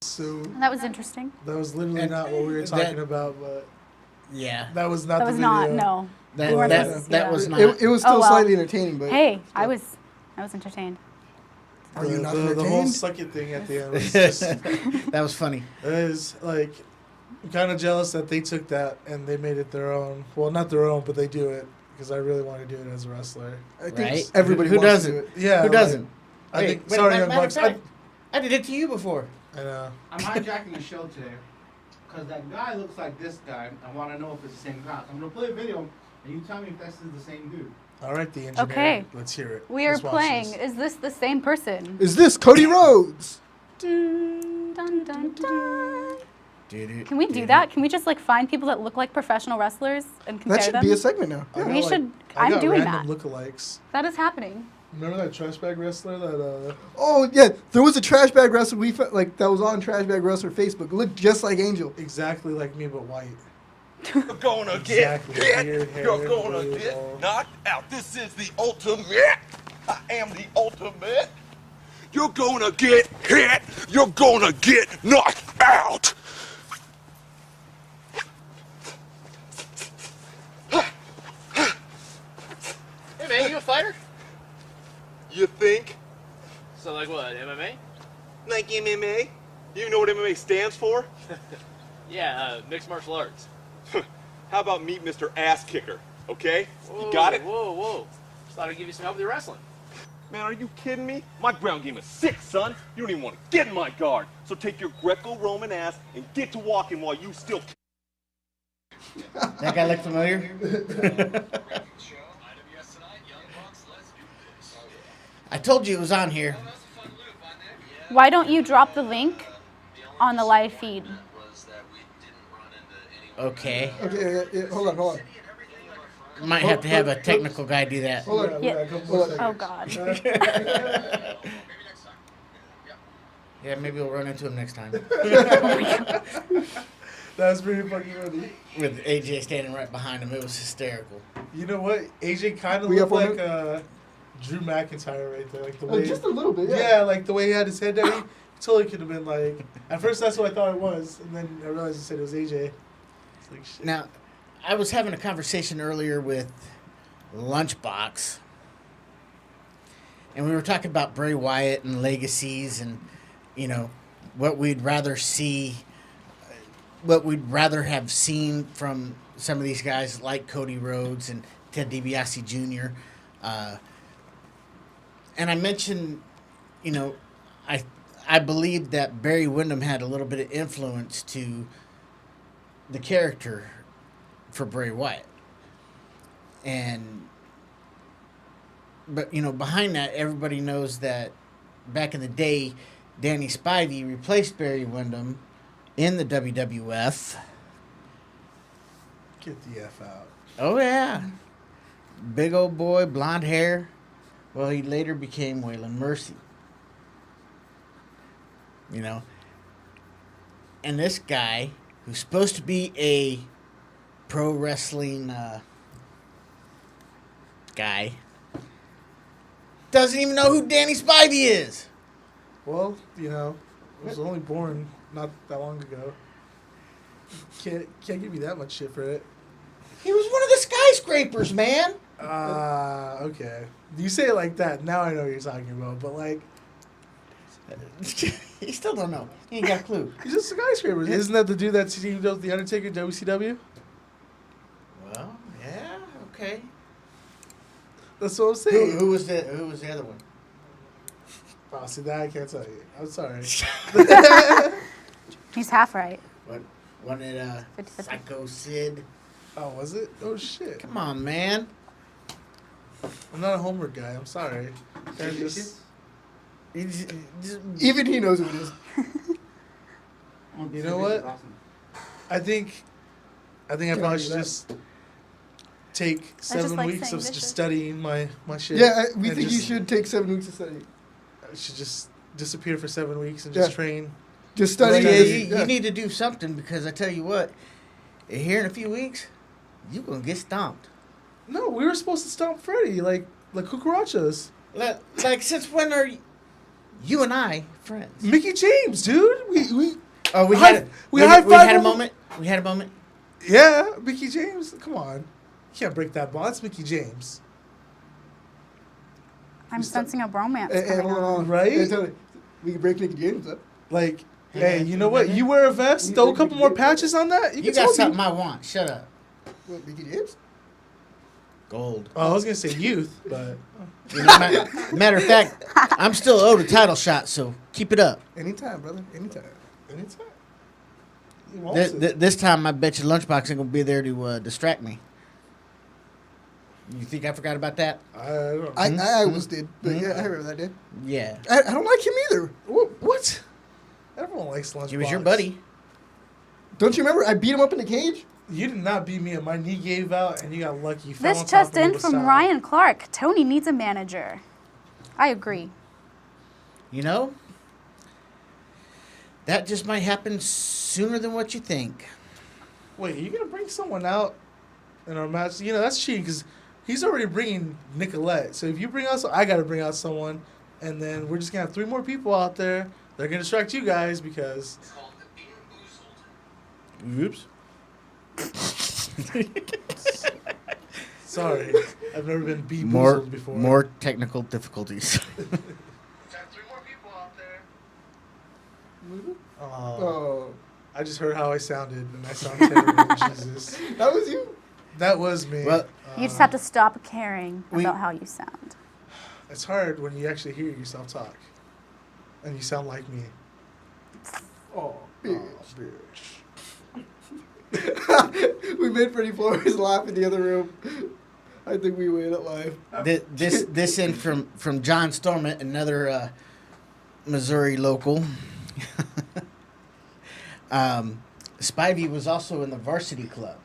So That was interesting. that was literally not what we were talking about, but Yeah. that was not That the was video. not, no. That, We weren't that, supposed to see that that. was not. It was still Oh, well. slightly entertaining, but Hey, I was entertained. Are you not the whole entertained? suck it thing at the end was just, That was funny. it is like I'm kind of jealous that they took that and they made it their own. Well, not their own, but they do it because I really want to do it as a wrestler. I think Right? everybody Who wants to doesn't? do it. Yeah, Who like, doesn't? I Wait, think. wait, Sorry, matter Young of Bucks. fact, I did it to you before. I know. I'm hijacking the show today because that guy looks like this guy. I want to know if it's the same guy. So I'm gonna play a video and you tell me if this is the same dude. All right, the engineer. Okay. Let's hear it. We are Let's watch playing. this. Is this the same person? Is this Cody Rhodes? Dun, dun, dun, dun. Dude, Can we do that? Can we just like find people that look like professional wrestlers and compare That should them? be a segment now. I got, We should. I I'm got doing that. random lookalikes. That is happening. Remember that trash bag wrestler that Oh yeah, there was a trash bag wrestler that was on Trash Bag Wrestler Facebook. It looked just like Angel. exactly like me but white. You're gonna Exactly. get Weird hit. hair, You're gonna blue get ball. knocked out. This is the ultimate. I am the ultimate. You're gonna get hit. You're gonna get knocked out. Hey man, you a fighter? You think? So like what, MMA? Like MMA? You know what MMA stands for? Yeah, mixed martial arts. How about meet Mr. Ass Kicker, okay? Whoa, You got it? Whoa. Just thought I'd give you some help with your wrestling. Man, are you kidding me? My ground game is sick, son. You don't even want to get in my guard. So take your Greco-Roman ass and get to walking while you still... That guy look familiar? I told you it was on here. Why don't you drop the link on the live feed? Okay. Okay, yeah, hold on. Might have to have a technical guy do that. Hold on. Yeah. Hold on. Oh, God. Yeah, maybe we'll run into him next time. That was pretty fucking funny. With AJ standing right behind him, it was hysterical. You know what? AJ kind of We looked have like Drew McIntyre right there. Like the way, just a little bit, yeah. Yeah, like the way he had his head down. He totally could have been like... At first, that's what I thought it was. And then I realized he said it was AJ. It's like, shit. Now, I was having a conversation earlier with Lunchbox. And we were talking about Bray Wyatt and legacies and, you know, what we'd rather see... What we'd rather have seen from some of these guys like Cody Rhodes and Ted DiBiase Jr. And I mentioned, you know, I believe that Barry Windham had a little bit of influence to the character for Bray Wyatt. But, you know, behind that, everybody knows that back in the day, Danny Spivey replaced Barry Windham in the WWF. Get the F out. Oh, yeah. Big old boy, blonde hair. Well, he later became Waylon Mercy. You know? And this guy, who's supposed to be a pro wrestling guy, doesn't even know who Danny Spivey is. Well, you know, I was only born not that long ago. Can't give me that much shit for it. He was one of the skyscrapers, man. Okay. You say it like that, now I know what you're talking about, but like... You still don't know. He ain't got a clue. He's just skyscrapers. Isn't that the dude that teamed up with the Undertaker, WCW? Well, yeah, okay. That's what I'm saying. Who was the other one? Oh, see, that I can't tell you. I'm sorry. He's half right. What? One at Psycho Sid. Oh, was it? Oh, shit. Come on, man. I'm not a homework guy. I'm sorry. Even he knows who it is. You know what? I think I probably should just take 7 like weeks saying of just vicious. studying my shit. Yeah, we and think you just- should take 7 weeks to study. I should just disappear for 7 weeks and just Yeah. train. Just study. Yeah, you need to do something because I tell you what, here in a few weeks, you're going to get stomped. No, we were supposed to stomp Freddy like cucarachas. Like, since when are you and I friends? Mickey James, dude. We had a over- moment. We had a moment. Yeah, Mickey James. Come on, you can't break that bond. It's Mickey James. I'm sensing a bromance Hey, coming hold on. on. Right? Hey, tell me, we can break Nicky James up. Like, hey, you know what? You wear a vest. Throw a couple more patches on that. You can got tell me. something I want. Shut up. What, Nicky James? Gold. Oh, I was gonna say youth, but You know, matter of fact, I'm still owed a title shot, so keep it up. Anytime, brother. Anytime. anytime. He wants it. This time, I bet you Lunchbox ain't gonna be there to distract me. You think I forgot about that? I don't know. I almost did, but yeah, I remember that, dude. Yeah. I don't like him either. What? Everyone likes Lunchbox. He was your buddy. Don't you remember? I beat him up in the cage. You did not beat me, and my knee gave out, and you got lucky. You fell This on top just of me in with from style. Ryan Clark. Tony needs a manager. I agree. You know, that just might happen sooner than what you think. Wait, you gonna bring someone out in our match? You know that's cheating because he's already bringing Nicolette. So if you bring out, I gotta bring out someone, and then we're just gonna have 3 more people out there. They're gonna distract you guys because. Oops. Sorry, I've never been More beboozled before. more technical difficulties. Oh. I just heard how I sounded, and I sound terrible. Jesus. That was you? That was me. Well, You just have to stop caring about how you sound. It's hard when you actually hear yourself talk, and you sound like me. Oh, bitch. We made Freddy Flores laugh in the other room. I think we win at live. This in from John Stormont, another Missouri local. Spivey was also in the Varsity Club.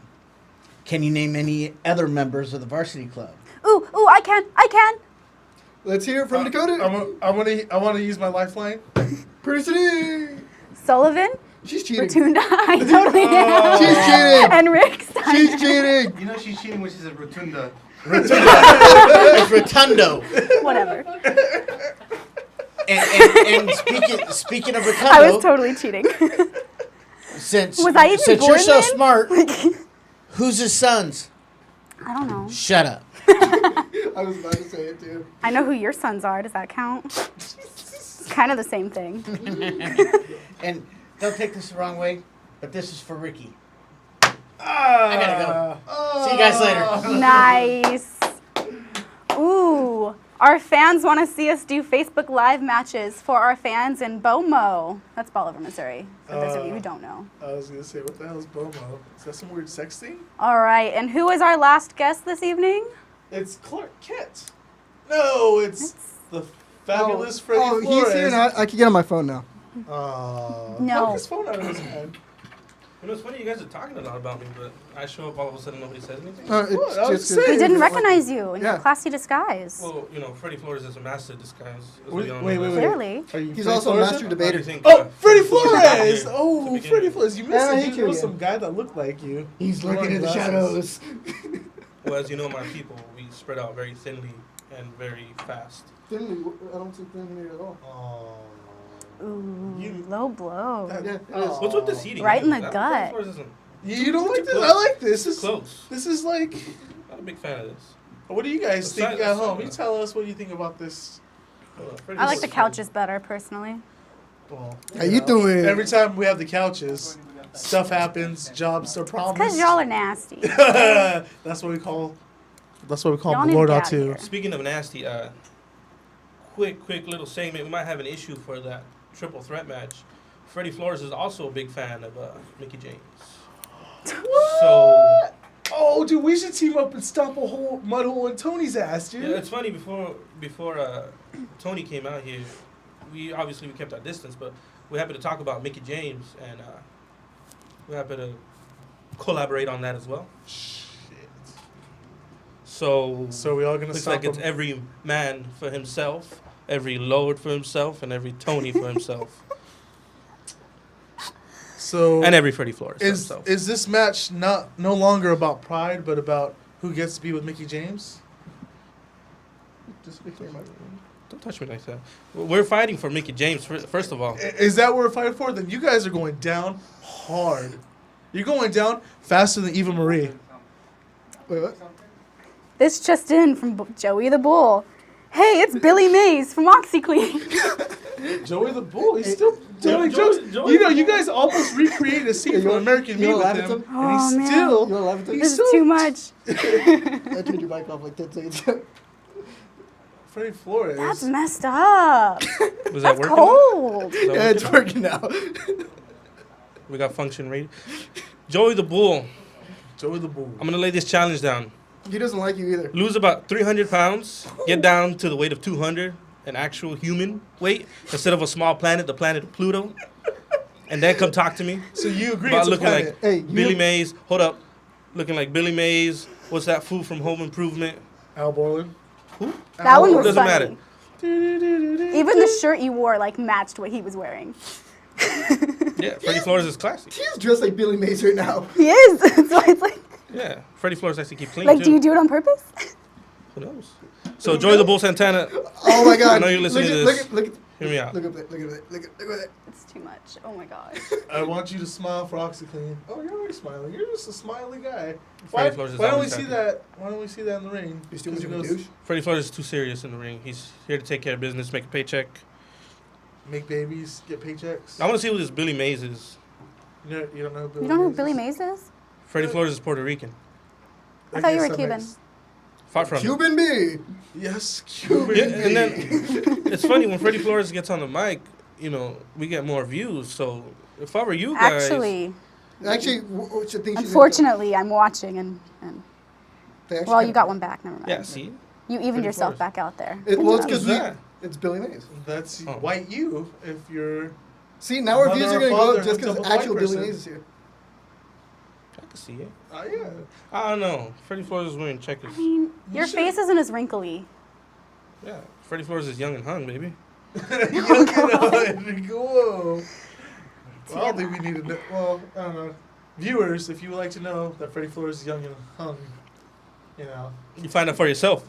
Can you name any other members of the Varsity Club? Ooh, I can. Let's hear it from Dakota. I want to use my lifeline. Person. Sullivan? She's cheating. Rotunda? I totally am. She's cheating. And Rick Steiner. She's cheating. You know she's cheating when she says Rotunda. It's Rotundo. Whatever. And speaking of Rotundo, I was totally cheating. since Was I even since born you're so then? smart, who's his sons? I don't know. Shut up. I was about to say it too. I know who your sons are. Does that count? It's kind of the same thing. And don't take this the wrong way, but this is for Ricky. I gotta go. See you guys later. Nice. Ooh. Our fans want to see us do Facebook Live matches for our fans in BOMO. That's Bolivar, Missouri, for those of you who don't know. I was going to say, what the hell is BOMO? Is that some weird sex thing? All right. And who is our last guest this evening? It's Clark Kent. No, it's the fabulous Freddy Flores. He's here now. I can get on my phone now. No. Knock his phone out of his hand. You know, it's funny you guys are talking a lot about me, but I show up all of a sudden nobody says anything. We didn't recognize you in your classy disguise. Well, you know, Freddy Flores is a master disguise. Wait. Clearly. He's also a master debater. Freddy Flores! Oh, Freddy Flores. You missed it. You know some guy that looked like you. He's lurking in the shadows. Well, as you know, my people, we spread out very thinly and very fast. Thinly? I don't see thinly at all. Ooh, low blow. What's with this eating? Right in the Freddy gut. Flores isn't You don't like this? close. I like this. It's close. This is like... Not a big fan of this. What do you guys think Aside- at home? You tell us what you think about this. I like the couches better, personally. Well, How you doing? Every time we have the couches, stuff happens, jobs are problems. Because y'all are nasty. That's what we call Y'all need Lord to out get out too. Speaking of nasty, quick little segment. We might have an issue for that triple threat match. Freddy Flores is also a big fan of Mickey James. So, Oh, dude, we should team up and stomp a whole mud hole in Tony's ass, dude. yeah, it's funny. Before Tony came out here, we kept our distance, but we happened to talk about Mickey James, and we happened to collaborate on that as well. So we all gonna looks stop like it's him. every man for himself, every Lord for himself, and every Tony for himself. So And every Freddy Flores for is himself. is this match no longer about pride, but about who gets to be with Mickey James? Don't touch me like that. We're fighting for Mickey James, first of all. Is that what we're fighting for? Then you guys are going down hard. You're going down faster than Eva Marie. Wait, what? This just in from Joey the Bull. Hey, it's Billy Mays from OxyClean. Joey the Bull, he's still telling jokes. You know, you guys almost recreated a scene from American Me with him, and Oh, he's man. still. You want to laugh at that? This is too much. I turned your mic off like 10 seconds ago. Freddy Flores. That's messed up. Was That's that working? cold. Is that Yeah, it's working now. We got function rate. Joey the Bull. Joey the Bull. I'm going to lay this challenge down. He doesn't like you either. Lose about 300 pounds. Get down to the weight of 200, an actual human weight, instead of a small planet, the planet of Pluto. And then come talk to me. So you agree about it's a looking planet. like Hey, you Billy know- Mays. Hold up. Looking like Billy Mays. What's that fool from Home Improvement? Al Borland. Who? That one was Doesn't funny. matter. Even the shirt you wore matched what he was wearing. Yeah, Freddy Flores is classy. He's dressed like Billy Mays right now. He is. That's why it's like. Yeah, Freddy Flores actually keep clean Like, too. do you do it on purpose? Who knows? So Joey the Bull Santana. Oh my God! I know you're listening to this. Look at Hear me out. Look at it. Look at it. Look at it. It's too much. Oh my gosh. I want you to smile for OxyClean. Oh, you're already smiling. You're just a smiley guy. Freddie Flores is Why don't we always see happy. that? Why don't we see that in the ring? You're still 'Cause with he a goes, douche? Freddy Flores is too serious in the ring. He's here to take care of business, make a paycheck. Make babies, get paychecks. I want to see who this Billy Mays is. You don't know who Billy You don't know who Mays Billy is? Mays is? Freddie Flores is Puerto Rican. I thought you were guess that Cuban. makes- Far from it. Cuban B. Yes, Cuban. Yeah, and then it's funny when Freddie Flores gets on the mic, you know, we get more views. So if I were you guys, Actually, Which I think unfortunately, I'm watching and They actually well, have- you got one back. Never mind. yeah, see, You evened Freddie yourself Flores. back out there. Well, it's Good because job. it's Billy Mays. That's Oh. white you if you're. See, now our Mother views are or going to father go up just hooks because up with a actual white Billy person. Mays is here. I can see it. Oh yeah. I don't know. Freddie Flores is wearing checkers. I mean, your face isn't as wrinkly. Yeah, Freddie Flores is young and hung, baby. Whoa. Well, I don't think we need to know. Well, I don't know. Viewers, if you would like to know that Freddie Flores is young and hung, you know. You find out for yourself.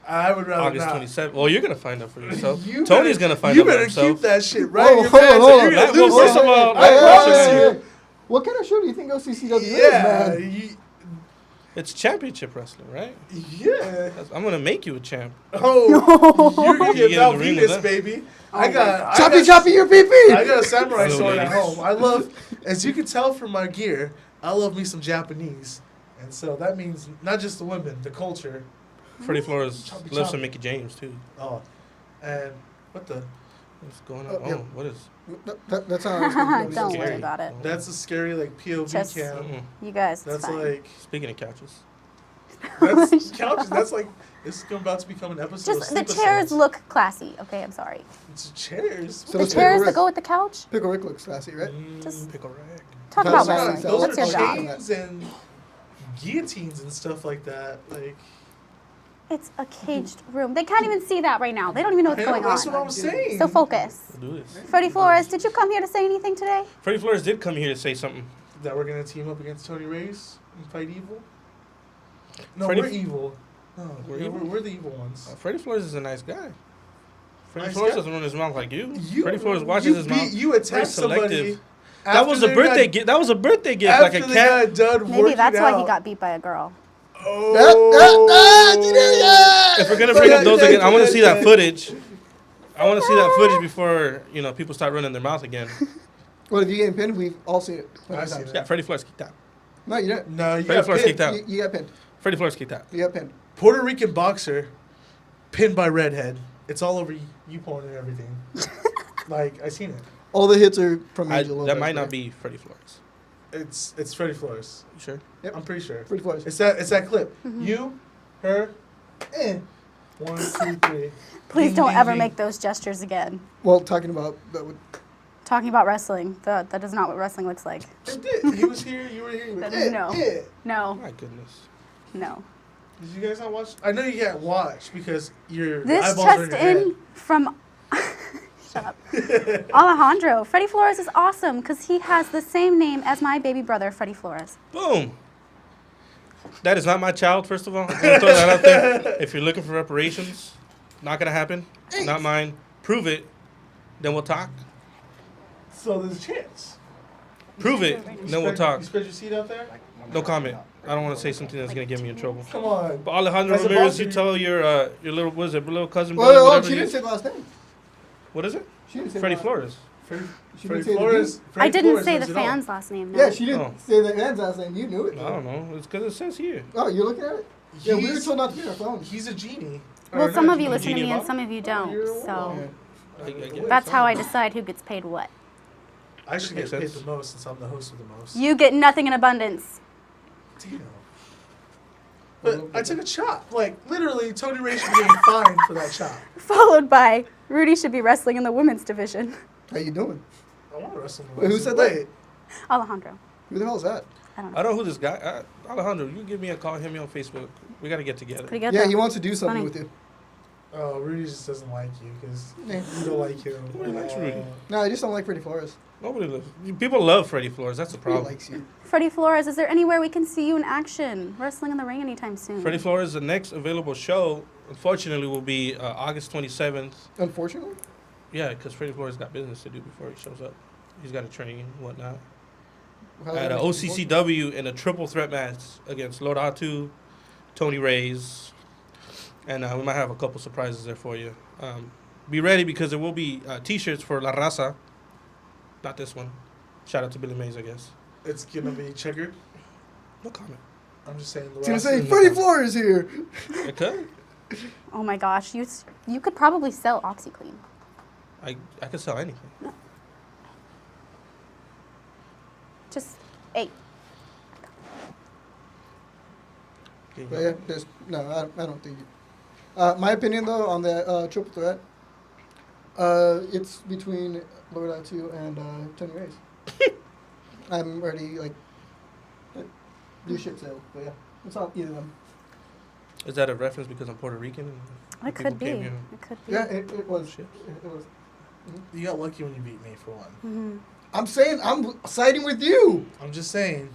I would rather August not. 27th. Well, you're gonna find out for yourself. You Tony's better- gonna find you out for better himself. keep that shit right in your hold on, pants. hold or on. you're gonna Well, lose first of it. all, I promise you. What kind of show do you think OCCW is, Yeah, man? It's championship wrestling, right? Yeah. I'm gonna make you a champ. Oh, you're gonna You get get in the ring with Valvinus, that? baby. Oh I my got Choppy, your PP. I got a samurai Hello, sword at ladies. home. I love, as you can tell from my gear, I love me some Japanese, and so that means not just the women, the culture. Freddie Flores Choppy, loves choppy. some Mickey James too. Oh, and what the? What's going on? Oh, yeah. Oh, what is? That's how I was Don't Scary. worry about it. That's a scary like POV Just- cam. Mm-mm. You guys, it's That's fine. like Speaking of couches, that's couches. That's like this is about to become an episode. Just of the Sleep chairs Assaults. look classy. Okay, I'm sorry. It's chairs. So The it's chairs Pickle that Rick. go with the couch. Pickle Rick looks classy, right? Just pickle rag. talk Those about are- wrestling. those That's are your job. chains and guillotines and stuff like that. Like It's a caged room. They can't even see that right now. They don't even know what's I know, going that's on. what I'm saying. So focus. We'll do this. Freddie Flores, did you come here to say anything today? Freddie Flores did come here to say something. That we're gonna team up against Tony Reyes and fight evil. No, Freddie we're F- evil. No, We're we're, evil? we're the evil ones. Freddie Flores is a nice guy. Freddie Nice Flores guy? doesn't run his mouth like you. You- Freddie Flores watches you his beat- mouth. you Very attacked somebody selective. That after was a they birthday got- gift. That was a birthday gift, like a After they cat. got done Maybe working that's why he out. got beat by a girl. If we're gonna bring up those again, I want to see that footage. I want to see that footage before people start running their mouth again. Well, if you get pinned, we've all seen it. I've seen it. Yeah, Freddie Flores kicked out. No, you didn't. No, you Freddie got Flores pinned. kicked out. You got pinned. Freddie Flores kicked out. You got pinned. Puerto Rican boxer pinned by redhead. It's all over you porn and everything. Like I seen it. All the hits are from Angel Lopez. That might not right? be Freddie Flores. It's Freddy Flores. You sure? Yep. I'm pretty sure. Freddie Flores. It's that clip. Mhm. You, her, 1, 2, 3. Please Ding, don't ding, ever ding. make those gestures again. Well, talking about that would. Talking about wrestling. That is not what wrestling looks like. It did. He was here. You were here. You went, That is no. eh. No. My goodness. No. Did you guys not watch? I know you can't watch because your This eyeballs are in just your head. in from shut up. Alejandro. Freddie Flores is awesome because he has the same name as my baby brother, Freddie Flores. Boom. That is not my child, first of all. I'm gonna throw that out there. If you're looking for reparations, not gonna happen. Not mine. Prove it, then we'll talk. So there's a chance. Prove it, then we'll talk. You spread your seat out there? No comment. I don't want to say something that's gonna get me in trouble. Come on. But Alejandro As a Ramirez, boxer, you tell your little little cousin, Well, brother, oh, whatever she he didn't is. say the last name. What is it? She didn't say Freddie the last- Flores. She Freddie didn't say the Flores. name. Freddie I didn't Flores say knows the it all. fan's last name. No. Yeah, she didn't Oh. say the man's last name. You knew it. I don't know. It's because it says here. Oh, you're looking at it? Yeah, we were He's- told not to be on our phone. He's a genie. Well, Or some not of you genie. listen to Genie me and Bob? some of you don't. So I get it. that's how I decide who gets paid what. I should get Makes paid sense. the most since I'm the host of the most. You get nothing in abundance. Damn. But I took a chop. Like, literally, Tony Ray should be getting fined for that chop. Followed by Rudy should be wrestling in the women's division. How you doing? I want to wrestle. Wait, who said that? Wait, Alejandro. Who the hell is that? I don't I know. don't know who this guy. Alejandro, you give me a call. Hit me on Facebook. We got to get together. Pretty good. Yeah, though. he wants to do something Funny. with you. Oh, Rudy just doesn't like you because Yeah. you don't like him. Nobody likes Rudy. No, I just don't like Freddie Flores. Nobody loves. People love Freddie Flores. That's the He problem. likes you. Freddie Flores, is there anywhere we can see you in action, wrestling in the ring anytime soon? Freddie Flores, the next available show, unfortunately, will be August 27th. Unfortunately? Yeah, because Freddy Flores got business to do before he shows up. He's got to train and whatnot. How's At that OCCW in a triple threat match against Lord Atu, Tony Reyes, and we might have a couple surprises there for you. Be ready because there will be T-shirts for La Raza. Not this one. Shout out to Billy Mays, I guess. It's gonna be checkered. No comment. I'm just saying. It's gonna say Freddy Flores here. It could. Oh my gosh, you could probably sell OxyClean. I could sell anything. Just 8. But yeah, no, I don't think. My opinion though on the triple threat, it's between Lord Atu and Tony Reyes. I'm already like do shit sale, but yeah, it's not either of them. Is that a reference because I'm Puerto Rican? It could be. It could be. Yeah, it was. It was. You got lucky when you beat me for one. I'm saying I'm siding with you. I'm just saying.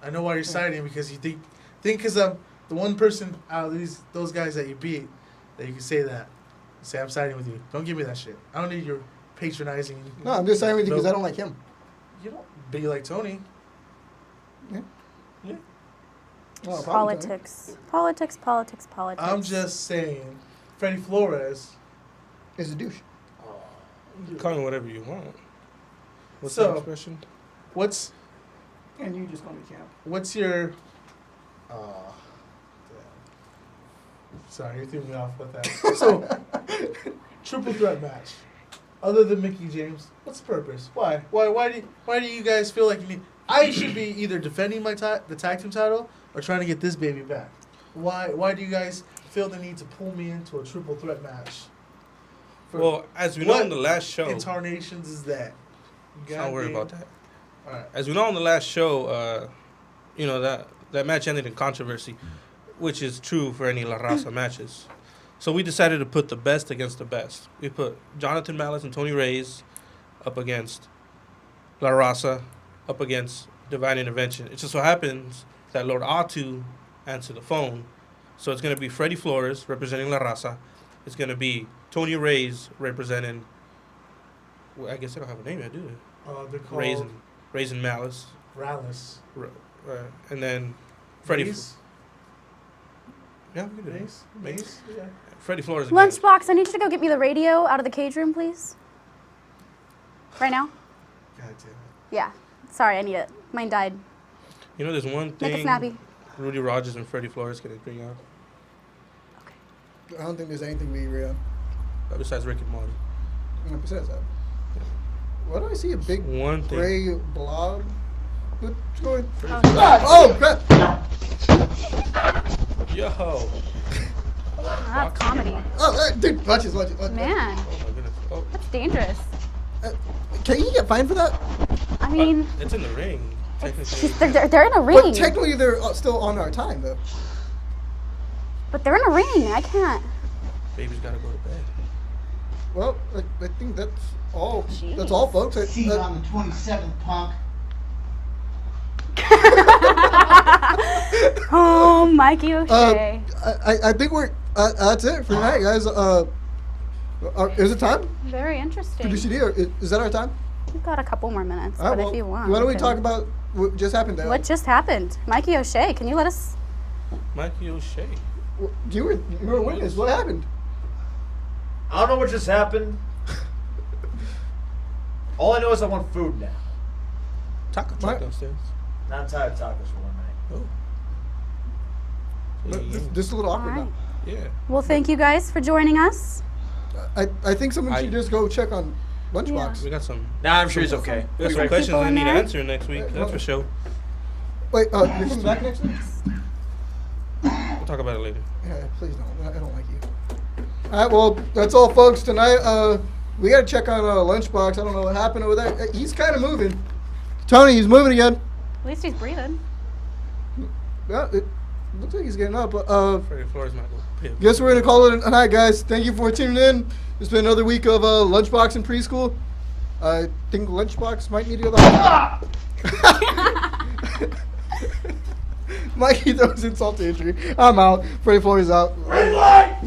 I know why you're siding because you think because I'm the one person out of those guys that you beat that you can say that. Say I'm siding with you. Don't give me that shit. I don't need your patronizing. No, I'm just siding with you because I don't like him. You don't. But you like Tony. Yeah. Yeah. Oh, Politics. Politics. I'm just saying, Freddy Flores is a douche. You call him whatever you want. What's So, the expression? What's And you just call me champ. what's your? Sorry, you threw me off with that. So, triple threat match. Other than Mickey James, what's the purpose? Why do you guys feel like you need? I should be either defending my the tag team title or trying to get this baby back. Why do you guys feel the need to pull me into a triple threat match? Well, as we know on the last show, incarnations is that? Don't worry about that. All right. As we know on the last show, that match ended in controversy, which is true for any La Raza matches. So we decided to put the best against the best. We put Jonathan Malice and Tony Reyes up against La Raza, up against Divine Intervention. It just so happens that Lord Atu answered the phone. So it's going to be Freddy Flores representing La Raza. It's going to be Tony Reyes representing, well, I guess they don't have a name yet, do they? They're called Raisin Malice. Rallis. And then Freddy. Mace? Yeah, we can do Mace? Yeah. Freddy Flores. Again. Lunchbox, I need you to go get me the radio out of the cage room, please. Right now? God damn it. Yeah. Sorry, I need it. Mine died. You know, there's one thing. Make it snappy. Rudy Rogers and Freddy Flores can agree on. I don't think there's anything we agree on. Besides Rick and Morty. Besides that. Why do I see a big one thing. gray blob? What's going? Oh, crap! Yo. That's comedy. Oh, dude, watch this. Man. Oh my goodness. Oh. That's dangerous. Can you get fined for that? I mean, it's in the ring. Technically. They're in a ring. But technically, they're still on our time, though. But they're in a ring. I can't. Baby's gotta go to bed. Well, I think that's all. Jeez. That's all, folks. See you on the 27th, punk. Oh, Mikey O'Shea. I think we're. That's it for tonight, guys. Is it time? Very interesting. Producer D, is that our time? We've got a couple more minutes, Right, but well, if you want. why don't we talk about what just happened there? What just happened? Mikey O'Shea, can you let us? Mikey O'Shea. You were a witness. What happened? I don't know what just happened. All I know is I want food now. Taco truck downstairs. Not tired of tacos for one night. Oh. This is a little awkward now. Yeah. Well, thank you guys for joining us. I think someone should just go check on Lunchbox. We got some. Nah, I'm sure he's okay. We got some questions I need to answer next week. That's for sure. Wait, you're coming back next week? We'll talk about it later. Yeah, please don't. I don't like you. All right, well, that's all, folks. Tonight, we got to check on Lunchbox. I don't know what happened over there. He's kind of moving. Tony, he's moving again. At least he's breathing. Yeah, it looks like he's getting up. Freddy Flores might go. Guess we're going to call it a night, guys. Thank you for tuning in. It's been another week of Lunchbox in Preschool. I think Lunchbox might need to go to the hospital. Mikey throws insult to injury. I'm out. Freddy Flores out. Red light!